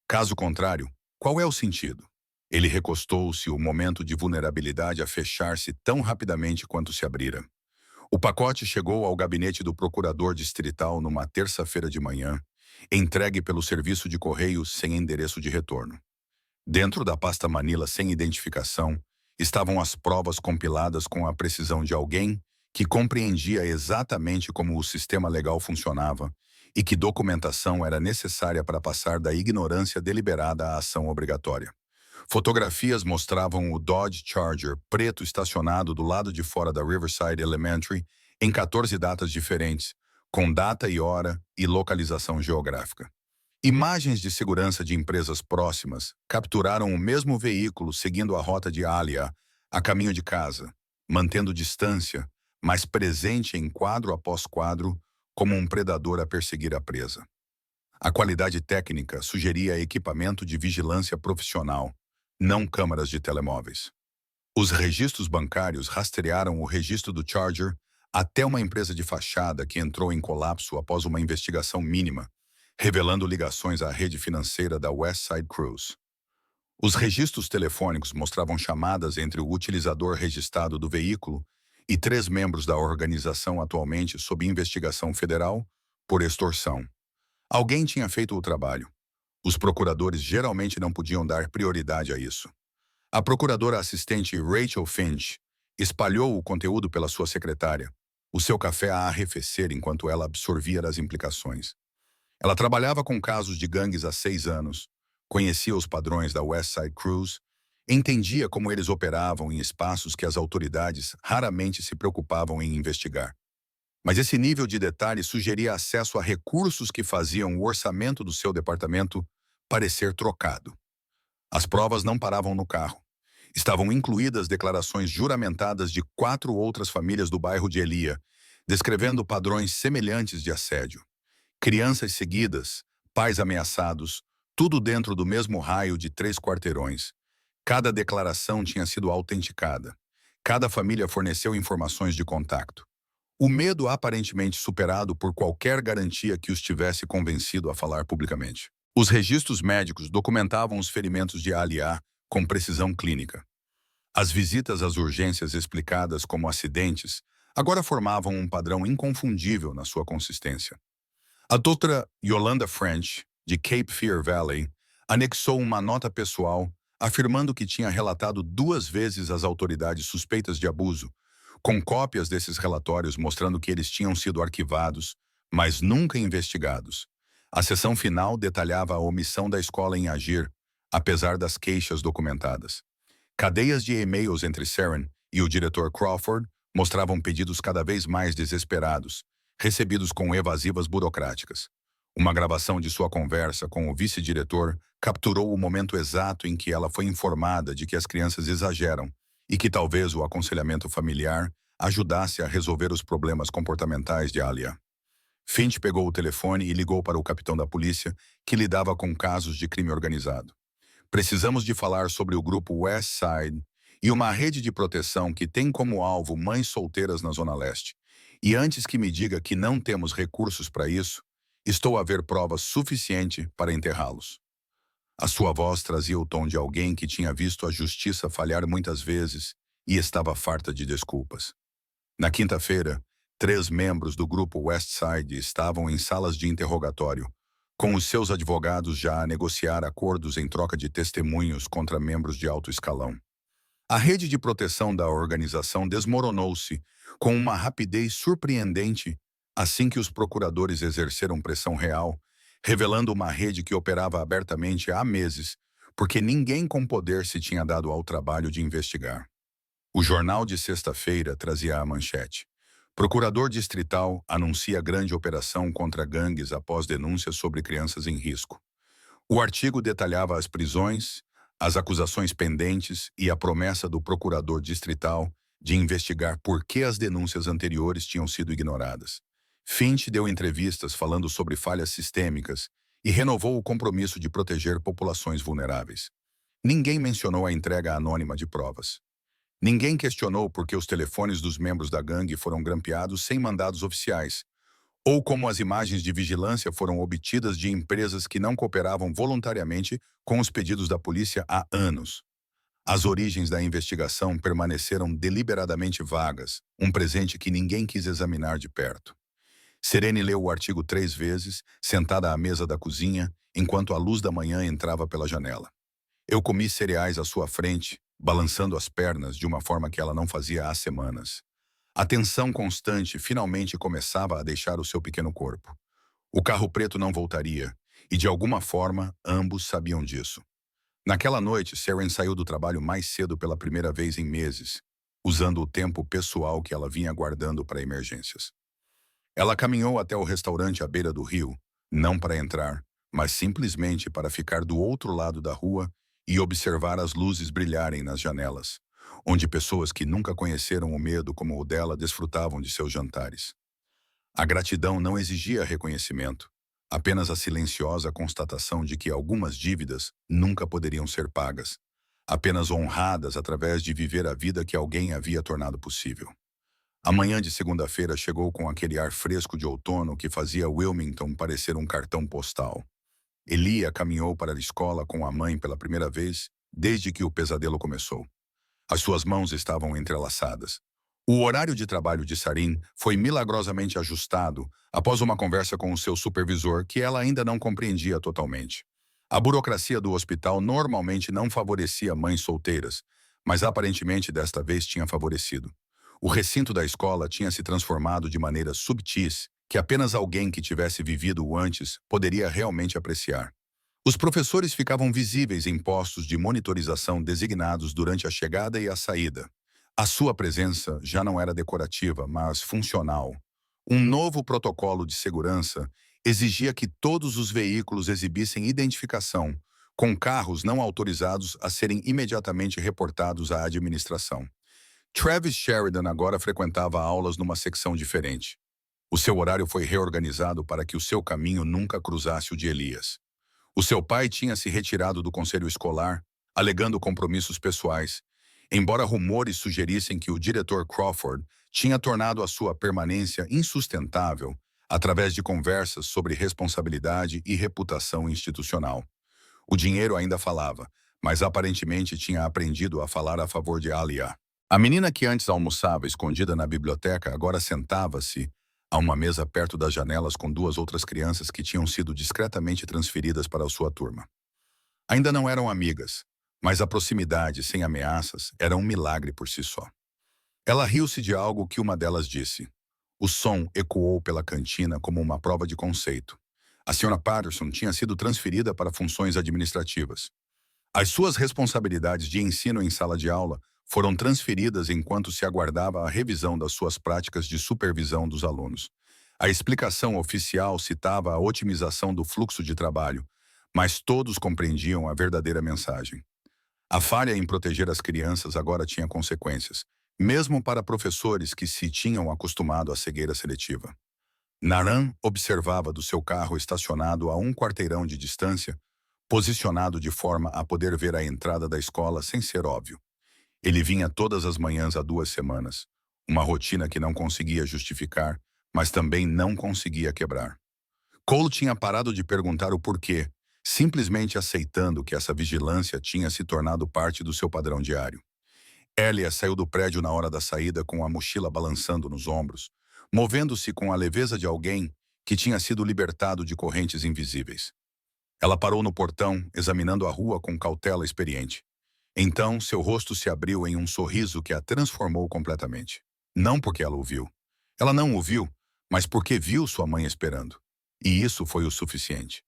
Caso contrário, Qual é o sentido? Ele recostou-se, o momento de vulnerabilidade a fechar-se tão rapidamente quanto se abrira. O pacote chegou ao gabinete do procurador distrital numa terça-feira de manhã, entregue pelo serviço de correio sem endereço de retorno. Dentro da pasta Manila sem identificação, estavam as provas compiladas com a precisão de alguém que compreendia exatamente como o sistema legal funcionava e que documentação era necessária para passar da ignorância deliberada à ação obrigatória. Fotografias mostravam o Dodge Charger preto estacionado do lado de fora da Riverside Elementary em 14 datas diferentes, com data e hora e localização geográfica. Imagens de segurança de empresas próximas capturaram o mesmo veículo seguindo a rota de Alia, a caminho de casa, mantendo distância, mas presente em quadro após quadro, como um predador a perseguir a presa. A qualidade técnica sugeria equipamento de vigilância profissional, não câmaras de telemóveis. Os registros bancários rastrearam o registro do Charger até uma empresa de fachada que entrou em colapso após uma investigação mínima, revelando ligações à rede financeira da Westside Cruise. Os registros telefônicos mostravam chamadas entre o utilizador registrado do veículo e 3 membros da organização atualmente sob investigação federal por extorsão. Alguém tinha feito o trabalho. Os procuradores geralmente não podiam dar prioridade a isso. A procuradora assistente Rachel Finch espalhou o conteúdo pela sua secretária, o seu café a arrefecer enquanto ela absorvia as implicações. Ela trabalhava com casos de gangues há 6 anos, conhecia os padrões da Westside Cruise, entendia como eles operavam em espaços que as autoridades raramente se preocupavam em investigar. Mas esse nível de detalhe sugeria acesso a recursos que faziam o orçamento do seu departamento parecer trocado. As provas não paravam no carro. Estavam incluídas declarações juramentadas de 4 outras famílias do bairro de Elia, descrevendo padrões semelhantes de assédio. Crianças seguidas, pais ameaçados, tudo dentro do mesmo raio de 3 quarteirões. Cada declaração tinha sido autenticada. Cada família forneceu informações de contato. O medo aparentemente superado por qualquer garantia que os tivesse convencido a falar publicamente. Os registros médicos documentavam os ferimentos de Alia com precisão clínica. As visitas às urgências explicadas como acidentes agora formavam um padrão inconfundível na sua consistência. A doutora Yolanda French, de Cape Fear Valley, anexou uma nota pessoal afirmando que tinha relatado 2 vezes às autoridades suspeitas de abuso, com cópias desses relatórios mostrando que eles tinham sido arquivados, mas nunca investigados. A seção final detalhava a omissão da escola em agir, apesar das queixas documentadas. Cadeias de e-mails entre Saren e o diretor Crawford mostravam pedidos cada vez mais desesperados, recebidos com evasivas burocráticas. Uma gravação de sua conversa com o vice-diretor capturou o momento exato em que ela foi informada de que as crianças exageram e que talvez o aconselhamento familiar ajudasse a resolver os problemas comportamentais de Alia. Finch pegou o telefone e ligou para o capitão da polícia, que lidava com casos de crime organizado. Precisamos de falar sobre o grupo West Side e uma rede de proteção que tem como alvo mães solteiras na Zona Leste. E antes que me diga que não temos recursos para isso, estou a ver provas suficiente para enterrá-los. A sua voz trazia o tom de alguém que tinha visto a justiça falhar muitas vezes e estava farta de desculpas. Na quinta-feira, 3 membros do grupo West Side estavam em salas de interrogatório, com os seus advogados já a negociar acordos em troca de testemunhos contra membros de alto escalão. A rede de proteção da organização desmoronou-se com uma rapidez surpreendente assim que os procuradores exerceram pressão real, revelando uma rede que operava abertamente há meses, porque ninguém com poder se tinha dado ao trabalho de investigar. O jornal de sexta-feira trazia a manchete: Procurador distrital anuncia grande operação contra gangues após denúncias sobre crianças em risco. O artigo detalhava as prisões, as acusações pendentes e a promessa do procurador distrital de investigar por que as denúncias anteriores tinham sido ignoradas. Finch deu entrevistas falando sobre falhas sistêmicas e renovou o compromisso de proteger populações vulneráveis. Ninguém mencionou a entrega anônima de provas. Ninguém questionou por que os telefones dos membros da gangue foram grampeados sem mandados oficiais, ou como as imagens de vigilância foram obtidas de empresas que não cooperavam voluntariamente com os pedidos da polícia há anos. As origens da investigação permaneceram deliberadamente vagas, um presente que ninguém quis examinar de perto. Serene leu o artigo 3 vezes, sentada à mesa da cozinha, enquanto a luz da manhã entrava pela janela. Eu comi cereais à sua frente, balançando as pernas de uma forma que ela não fazia há semanas. A tensão constante finalmente começava a deixar o seu pequeno corpo. O carro preto não voltaria, e de alguma forma ambos sabiam disso. Naquela noite, Seren saiu do trabalho mais cedo pela primeira vez em meses, usando o tempo pessoal que ela vinha guardando para emergências. Ela caminhou até o restaurante à beira do rio, não para entrar, mas simplesmente para ficar do outro lado da rua e observar as luzes brilharem nas janelas, onde pessoas que nunca conheceram o medo como o dela desfrutavam de seus jantares. A gratidão não exigia reconhecimento, apenas a silenciosa constatação de que algumas dívidas nunca poderiam ser pagas, apenas honradas através de viver a vida que alguém havia tornado possível. A manhã de segunda-feira chegou com aquele ar fresco de outono que fazia Wilmington parecer um cartão postal. Elia caminhou para a escola com a mãe pela primeira vez desde que o pesadelo começou. As suas mãos estavam entrelaçadas. O horário de trabalho de Sarin foi milagrosamente ajustado após uma conversa com o seu supervisor que ela ainda não compreendia totalmente. A burocracia do hospital normalmente não favorecia mães solteiras, mas aparentemente desta vez tinha favorecido. O recinto da escola tinha se transformado de maneiras subtis que apenas alguém que tivesse vivido-o antes poderia realmente apreciar. Os professores ficavam visíveis em postos de monitorização designados durante a chegada e a saída. A sua presença já não era decorativa, mas funcional. Um novo protocolo de segurança exigia que todos os veículos exibissem identificação, com carros não autorizados a serem imediatamente reportados à administração. Travis Sheridan agora frequentava aulas numa secção diferente. O seu horário foi reorganizado para que o seu caminho nunca cruzasse o de Elias. O seu pai tinha se retirado do conselho escolar, alegando compromissos pessoais, embora rumores sugerissem que o diretor Crawford tinha tornado a sua permanência insustentável através de conversas sobre responsabilidade e reputação institucional. O dinheiro ainda falava, mas aparentemente tinha aprendido a falar a favor de Alia. A menina que antes almoçava escondida na biblioteca agora sentava-se a uma mesa perto das janelas com duas outras crianças que tinham sido discretamente transferidas para a sua turma. Ainda não eram amigas, mas a proximidade sem ameaças era um milagre por si só. Ela riu-se de algo que uma delas disse. O som ecoou pela cantina como uma prova de conceito. A Sra. Patterson tinha sido transferida para funções administrativas. As suas responsabilidades de ensino em sala de aula foram transferidas enquanto se aguardava a revisão das suas práticas de supervisão dos alunos. A explicação oficial citava a otimização do fluxo de trabalho, mas todos compreendiam a verdadeira mensagem. A falha em proteger as crianças agora tinha consequências, mesmo para professores que se tinham acostumado à cegueira seletiva. Naran observava do seu carro estacionado a um quarteirão de distância, posicionado de forma a poder ver a entrada da escola sem ser óbvio. Ele vinha todas as manhãs há 2 semanas, uma rotina que não conseguia justificar, mas também não conseguia quebrar. Cole tinha parado de perguntar o porquê, simplesmente aceitando que essa vigilância tinha se tornado parte do seu padrão diário. Elia saiu do prédio na hora da saída com a mochila balançando nos ombros, movendo-se com a leveza de alguém que tinha sido libertado de correntes invisíveis. Ela parou no portão, examinando a rua com cautela experiente. Então, seu rosto se abriu em um sorriso que a transformou completamente. Não porque ela o viu. Ela não o viu, mas porque viu sua mãe esperando. E isso foi o suficiente.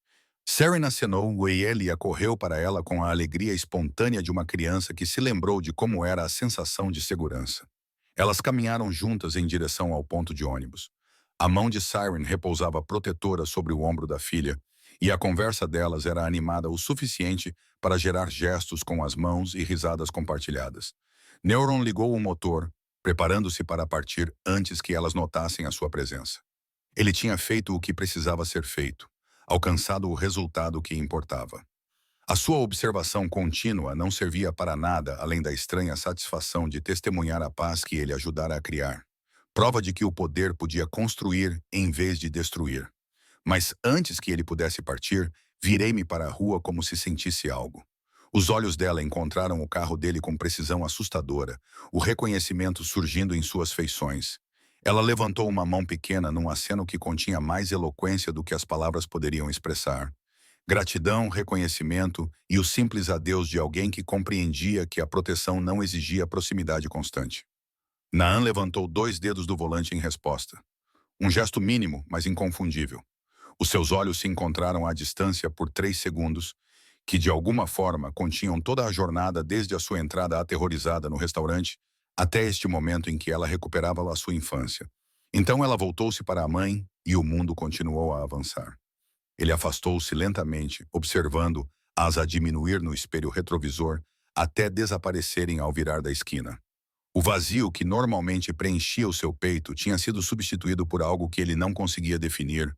Seren acenou e Elia correu para ela com a alegria espontânea de uma criança que se lembrou de como era a sensação de segurança. Elas caminharam juntas em direção ao ponto de ônibus. A mão de Seren repousava protetora sobre o ombro da filha, e a conversa delas era animada o suficiente para gerar gestos com as mãos e risadas compartilhadas. Neuron ligou o motor, preparando-se para partir antes que elas notassem a sua presença. Ele tinha feito o que precisava ser feito, alcançado o resultado que importava. A sua observação contínua não servia para nada além da estranha satisfação de testemunhar a paz que ele ajudara a criar. prova de que o poder podia construir em vez de destruir. Mas antes que ele pudesse partir, virei-me para a rua como se sentisse algo. Os olhos dela encontraram o carro dele com precisão assustadora, o reconhecimento surgindo em suas feições. Ela levantou uma mão pequena num aceno que continha mais eloquência do que as palavras poderiam expressar. Gratidão, reconhecimento e o simples adeus de alguém que compreendia que a proteção não exigia proximidade constante. Naan levantou 2 dedos do volante em resposta. Um gesto mínimo, mas inconfundível. Os seus olhos se encontraram à distância por 3 segundos, que de alguma forma continham toda a jornada desde a sua entrada aterrorizada no restaurante até este momento em que ela recuperava a sua infância. Então ela voltou-se para a mãe e o mundo continuou a avançar. Ele afastou-se lentamente, observando-as a diminuir no espelho retrovisor até desaparecerem ao virar da esquina. O vazio que normalmente preenchia o seu peito tinha sido substituído por algo que ele não conseguia definir,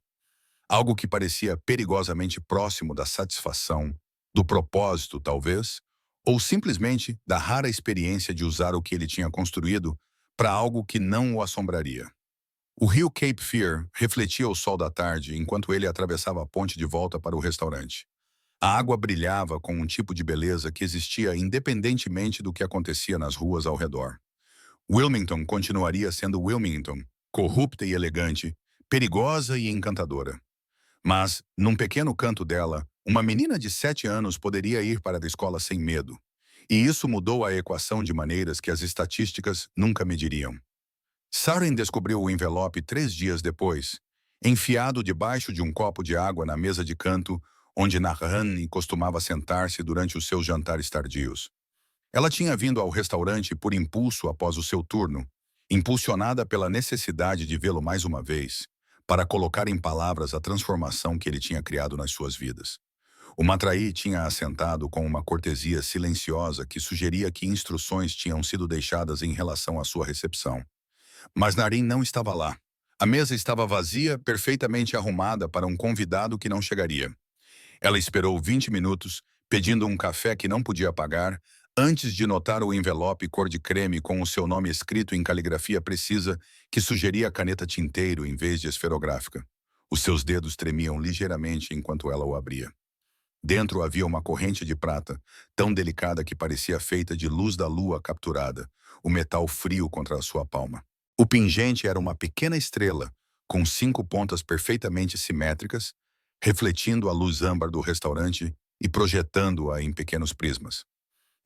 algo que parecia perigosamente próximo da satisfação, do propósito, talvez, ou simplesmente da rara experiência de usar o que ele tinha construído para algo que não o assombraria. O rio Cape Fear refletia o sol da tarde enquanto ele atravessava a ponte de volta para o restaurante. A água brilhava com um tipo de beleza que existia independentemente do que acontecia nas ruas ao redor. Wilmington continuaria sendo Wilmington, corrupta e elegante, perigosa e encantadora. Mas, num pequeno canto dela, uma menina de 7 anos poderia ir para a escola sem medo. E isso mudou a equação de maneiras que as estatísticas nunca mediriam. Saren descobriu o envelope 3 dias depois, enfiado debaixo de um copo de água na mesa de canto, onde Nahani costumava sentar-se durante os seus jantares tardios. Ela tinha vindo ao restaurante por impulso após o seu turno, impulsionada pela necessidade de vê-lo mais uma vez, para colocar em palavras a transformação que ele tinha criado nas suas vidas. O Matraí tinha assentado com uma cortesia silenciosa que sugeria que instruções tinham sido deixadas em relação à sua recepção. Mas Naren não estava lá. A mesa estava vazia, perfeitamente arrumada para um convidado que não chegaria. Ela esperou 20 minutos, pedindo um café que não podia pagar, antes de notar o envelope cor de creme com o seu nome escrito em caligrafia precisa, que sugeria caneta tinteiro em vez de esferográfica. Os seus dedos tremiam ligeiramente enquanto ela o abria. Dentro havia uma corrente de prata, tão delicada que parecia feita de luz da lua capturada, o metal frio contra a sua palma. O pingente era uma pequena estrela, com 5 pontas perfeitamente simétricas, refletindo a luz âmbar do restaurante e projetando-a em pequenos prismas.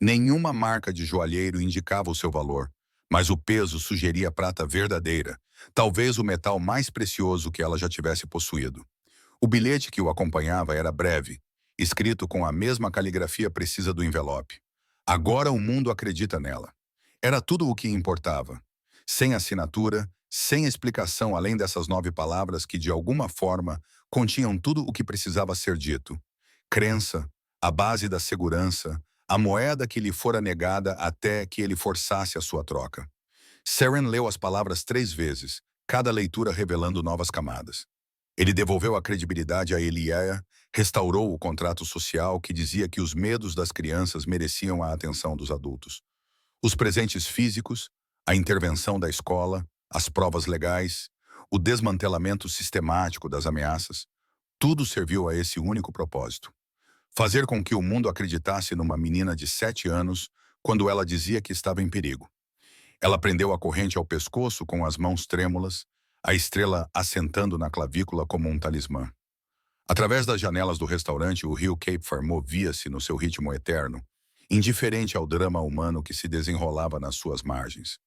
Nenhuma marca de joalheiro indicava o seu valor, mas o peso sugeria prata verdadeira, talvez o metal mais precioso que ela já tivesse possuído. O bilhete que o acompanhava era breve, escrito com a mesma caligrafia precisa do envelope. Agora o mundo acredita nela. Era tudo o que importava. Sem assinatura, sem explicação além dessas 9 palavras que, de alguma forma, continham tudo o que precisava ser dito. Crença, a base da segurança, a moeda que lhe fora negada até que ele forçasse a sua troca. Saren leu as palavras 3 vezes, cada leitura revelando novas camadas. Ele devolveu a credibilidade a Eliéa, restaurou o contrato social que dizia que os medos das crianças mereciam a atenção dos adultos. Os presentes físicos, a intervenção da escola, as provas legais, o desmantelamento sistemático das ameaças, tudo serviu a esse único propósito. Fazer com que o mundo acreditasse numa menina de 7 anos quando ela dizia que estava em perigo. Ela prendeu a corrente ao pescoço com as mãos trêmulas, a estrela assentando na clavícula como um talismã. Através das janelas do restaurante, o rio Cape Fear movia-se no seu ritmo eterno, indiferente ao drama humano que se desenrolava nas suas margens.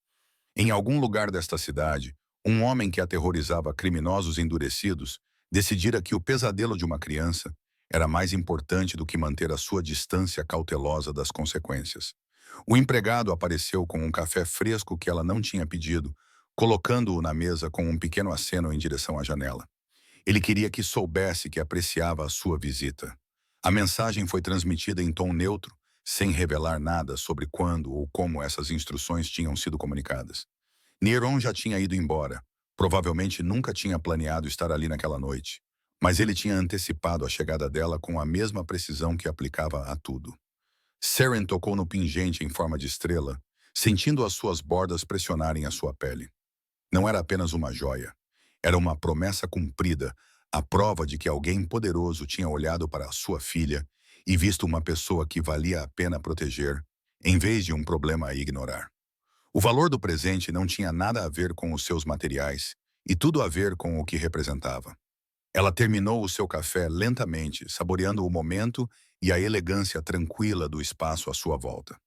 Em algum lugar desta cidade, um homem que aterrorizava criminosos endurecidos decidira que o pesadelo de uma criança era mais importante do que manter a sua distância cautelosa das consequências. O empregado apareceu com um café fresco que ela não tinha pedido, colocando-o na mesa com um pequeno aceno em direção à janela. Ele queria que soubesse que apreciava a sua visita. A mensagem foi transmitida em tom neutro, sem revelar nada sobre quando ou como essas instruções tinham sido comunicadas. Neron já tinha ido embora. Provavelmente nunca tinha planeado estar ali naquela noite, mas ele tinha antecipado a chegada dela com a mesma precisão que aplicava a tudo. Saren tocou no pingente em forma de estrela, sentindo as suas bordas pressionarem a sua pele. Não era apenas uma joia. Era uma promessa cumprida, a prova de que alguém poderoso tinha olhado para a sua filha e visto uma pessoa que valia a pena proteger, em vez de um problema a ignorar. O valor do presente não tinha nada a ver com os seus materiais e tudo a ver com o que representava. Ela terminou o seu café lentamente, saboreando o momento e a elegância tranquila do espaço à sua volta.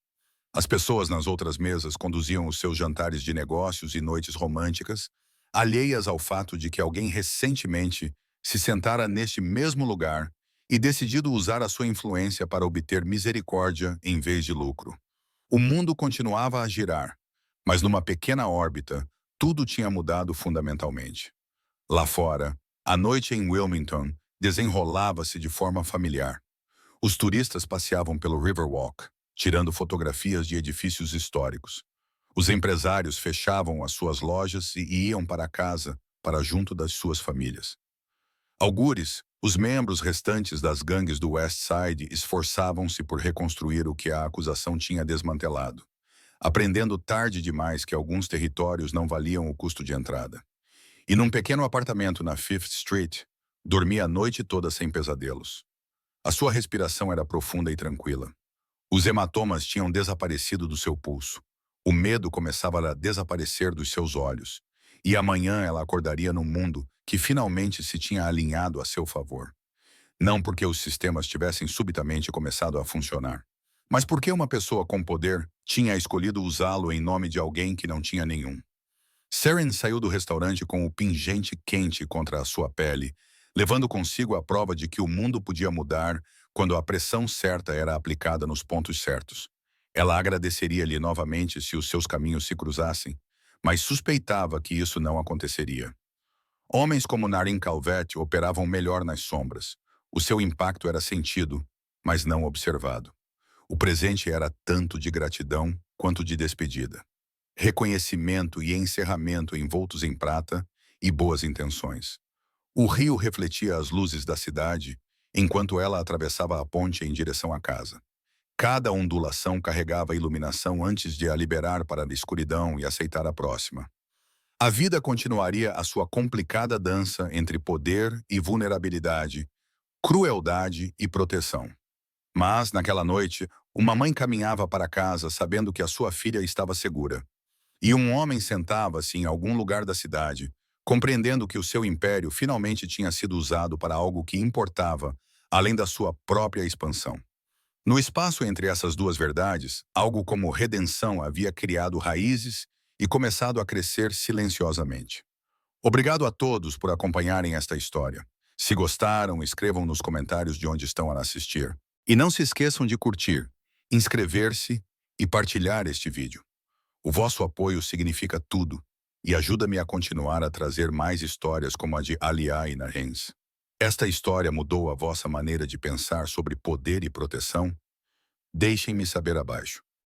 As pessoas nas outras mesas conduziam os seus jantares de negócios e noites românticas, alheias ao fato de que alguém recentemente se sentara neste mesmo lugar e decidido usar a sua influência para obter misericórdia em vez de lucro. O mundo continuava a girar, mas numa pequena órbita, tudo tinha mudado fundamentalmente. Lá fora, a noite em Wilmington desenrolava-se de forma familiar. Os turistas passeavam pelo Riverwalk, tirando fotografias de edifícios históricos. Os empresários fechavam as suas lojas e iam para casa, para junto das suas famílias. Algures, os membros restantes das gangues do West Side esforçavam-se por reconstruir o que a acusação tinha desmantelado, aprendendo tarde demais que alguns territórios não valiam o custo de entrada. E num pequeno apartamento na Fifth Street, dormia a noite toda sem pesadelos. A sua respiração era profunda e tranquila. Os hematomas tinham desaparecido do seu pulso. O medo começava a desaparecer dos seus olhos. E amanhã ela acordaria num mundo que finalmente se tinha alinhado a seu favor. Não porque os sistemas tivessem subitamente começado a funcionar, mas porque uma pessoa com poder tinha escolhido usá-lo em nome de alguém que não tinha nenhum. Saren saiu do restaurante com o pingente quente contra a sua pele, levando consigo a prova de que o mundo podia mudar quando a pressão certa era aplicada nos pontos certos. Ela agradeceria-lhe novamente se os seus caminhos se cruzassem, mas suspeitava que isso não aconteceria. Homens como Narin Calvert operavam melhor nas sombras. O seu impacto era sentido, mas não observado. O presente era tanto de gratidão quanto de despedida. Reconhecimento e encerramento envoltos em prata e boas intenções. O rio refletia as luzes da cidade, enquanto ela atravessava a ponte em direção à casa. Cada ondulação carregava iluminação antes de a liberar para a escuridão e aceitar a próxima. A vida continuaria a sua complicada dança entre poder e vulnerabilidade, crueldade e proteção. Mas, naquela noite, uma mãe caminhava para casa sabendo que a sua filha estava segura. E um homem sentava-se em algum lugar da cidade, compreendendo que o seu império finalmente tinha sido usado para algo que importava, além da sua própria expansão. No espaço entre essas duas verdades, algo como redenção havia criado raízes e começado a crescer silenciosamente. Obrigado a todos por acompanharem esta história. Se gostaram, escrevam nos comentários de onde estão a assistir. E não se esqueçam de curtir, inscrever-se e partilhar este vídeo. O vosso apoio significa tudo e ajuda-me a continuar a trazer mais histórias como a de Alia e Nahens. Esta história mudou a vossa maneira de pensar sobre poder e proteção? Deixem-me saber abaixo.